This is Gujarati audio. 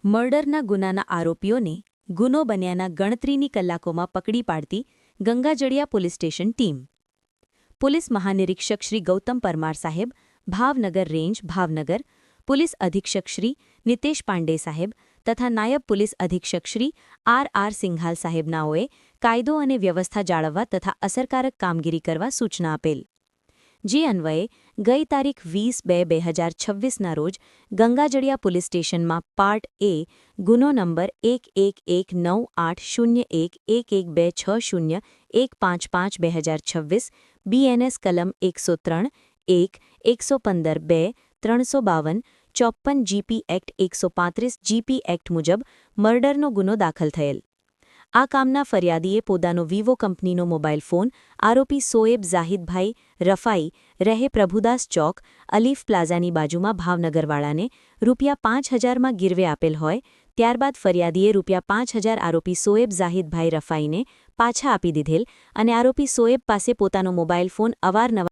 મર્ડરના ગુનાના આરોપીઓને ગુનો બન્યાના ગણતરીની કલાકોમાં પકડી પાડતી Gangajaliya police station team. Police મહાનિરીક્ષક શ્રી ગૌતમ પરમાર સાહેબ, ભાવનગર રેન્જ, ભાવનગર, પોલીસ અધિક્ષક શ્રી નિતેશ પાંડે સાહેબ તથા નાયબ પોલીસ અધિક્ષક શ્રી આર સિંઘાલ સાહેબનાઓએ કાયદો અને વ્યવસ્થા જાળવવા તથા અસરકારક કામગીરી કરવા સૂચના આપેલ. જે અન્વયે ગઈ તારીખ 20/2/2026ના રોજ ગંગાજળિયા પોલીસ સ્ટેશનમાં પાર્ટ એ ગુનો નંબર 11108111260155/2026 બીએનએસ કલમ 103 1 115 2 352 54 જીપી એક્ટ 135 જીપી એક્ટ મુજબ મર્ડરનો ગુનો દાખલ થયેલ. આ કામના ફરિયાદીએ પોતાનો વિવો કંપનીનો મોબાઈલ ફોન આરોપી સોએબ ઝાહિદભાઈ રફાઈ રહે પ્રભુદાસ ચોક અલીફ પ્લાઝાની બાજુમાં ભાવનગરવાળાને ₹5000માં ગીરવે આપેલ હોય ત્યારબાદ ફરિયાદીએ ₹5000 આરોપી સોએબ ઝાહિદભાઈ રફાઈને પાછા આપી દીધેલ અને આરોપી સોએબ પાસે પોતાનો મોબાઈલ ફોન અવારનવાર